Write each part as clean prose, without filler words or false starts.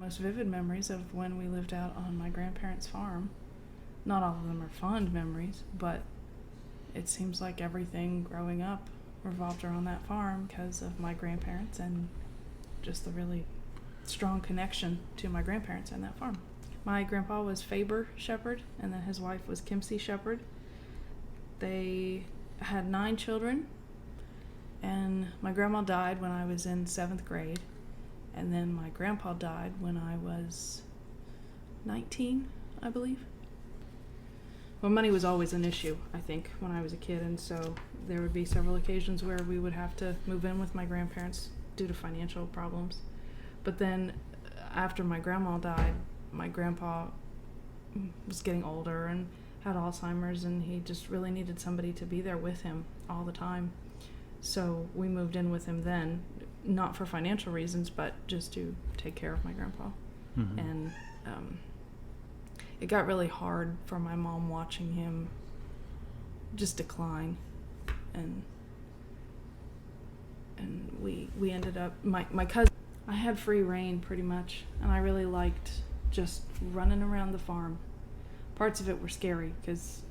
Most vivid memories of when we lived out on my grandparents' farm. Not all of them are fond memories, but it seems like everything growing up revolved around that farm because of my grandparents and just the really strong connection to my grandparents and that farm. My grandpa was Faber Shepherd, and then his wife was Kimsey Shepherd. They had 9 children, and my grandma died when I was in 7th grade, and then my grandpa died when I was 19, I believe. Well, money was always an issue, I think, when I was a kid, and so there would be several occasions where we would have to move in with my grandparents due to financial problems. But then after my grandma died, my grandpa was getting older and had Alzheimer's, and he just really needed somebody to be there with him all the time. So we moved in with him then, not for financial reasons, but just to take care of my grandpa. Mm-hmm. And it got really hard for my mom watching him just decline. And we ended up, my cousin, I had free reign pretty much, and I really liked just running around the farm. Parts of it were scary because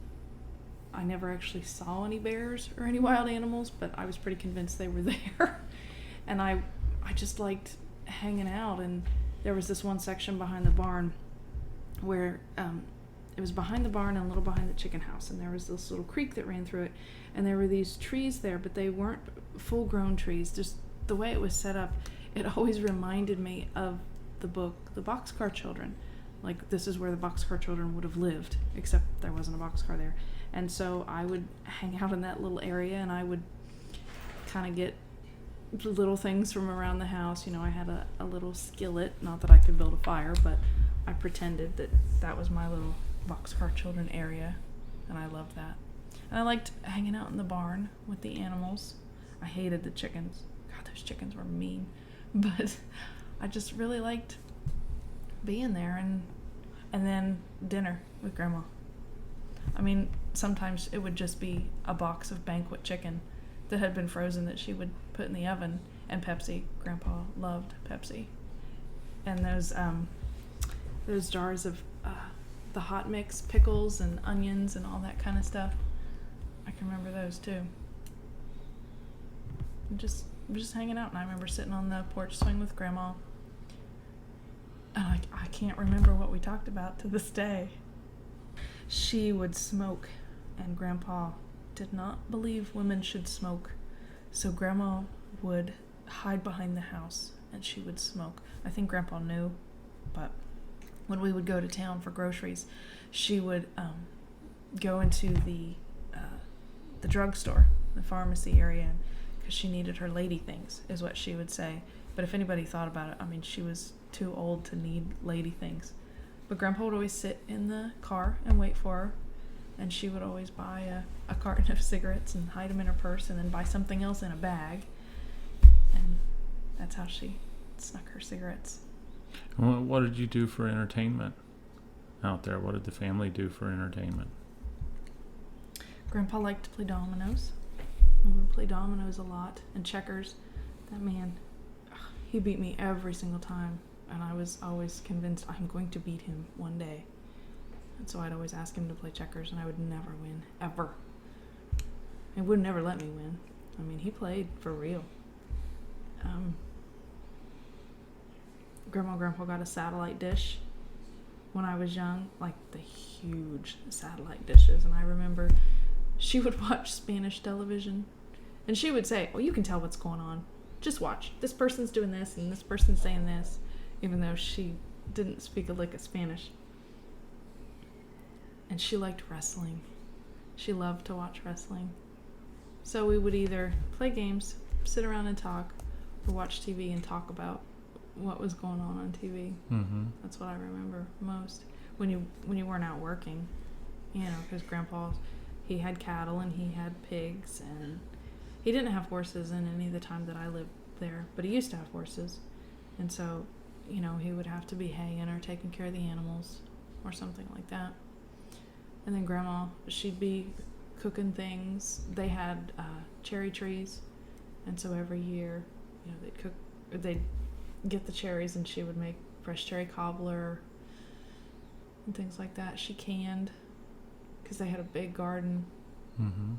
I never actually saw any bears or any wild animals, but I was pretty convinced they were there. And I just liked hanging out, and there was this one section behind the barn where it was behind the barn and a little behind the chicken house, and there was this little creek that ran through it, and there were these trees there, but they weren't full-grown trees. Just the way it was set up, it always reminded me of the book, The Boxcar Children. Like, this is where the Boxcar Children would have lived, except there wasn't a boxcar there. And so I would hang out in that little area, and I would kind of get little things from around the house. You know, I had a little skillet, not that I could build a fire, but I pretended that that was my little Boxcar Children area, and I loved that. And I liked hanging out in the barn with the animals. I hated the chickens. God, those chickens were mean. But I just really liked being there, and then dinner with Grandma. I mean, sometimes it would just be a box of banquet chicken that had been frozen that she would put in the oven, and Pepsi. Grandpa loved Pepsi. And those jars of the hot mix, pickles and onions and all that kind of stuff. I can remember those too. Just hanging out, and I remember sitting on the porch swing with Grandma. And I can't remember what we talked about to this day. She would smoke, and Grandpa did not believe women should smoke. So Grandma would hide behind the house, and she would smoke. I think Grandpa knew, but when we would go to town for groceries, she would go into the drugstore, the pharmacy area, because she needed her lady things, is what she would say. But if anybody thought about it, I mean, she was too old to need lady things. But Grandpa would always sit in the car and wait for her, and she would always buy a carton of cigarettes and hide them in her purse, and then buy something else in a bag. And that's how she snuck her cigarettes. Well, what did you do for entertainment out there? What did the family do for entertainment? Grandpa liked to play dominoes. We would play dominoes a lot, and checkers. That man, he beat me every single time, and I was always convinced I'm going to beat him one day. And so I'd always ask him to play checkers, and I would never win, ever. He would never let me win. I mean, he played for real. Grandma and Grandpa got a satellite dish when I was young, like the huge satellite dishes, and I remember she would watch Spanish television, and she would say, well, you can tell what's going on. Just watch. This person's doing this, and this person's saying this, even though she didn't speak a lick of Spanish. And she liked wrestling. She loved to watch wrestling. So we would either play games, sit around and talk, or watch TV and talk about what was going on TV. Mm-hmm. That's what I remember most. When you weren't out working, you know, because Grandpa, he had cattle and he had pigs, and he didn't have horses in any of the time that I lived there, but he used to have horses. And so, you know, he would have to be haying or taking care of the animals or something like that. And then Grandma, she'd be cooking things. They had cherry trees, and so every year, you know, they'd get the cherries, and she would make fresh cherry cobbler and things like that. She canned because they had a big garden. Mm-hmm.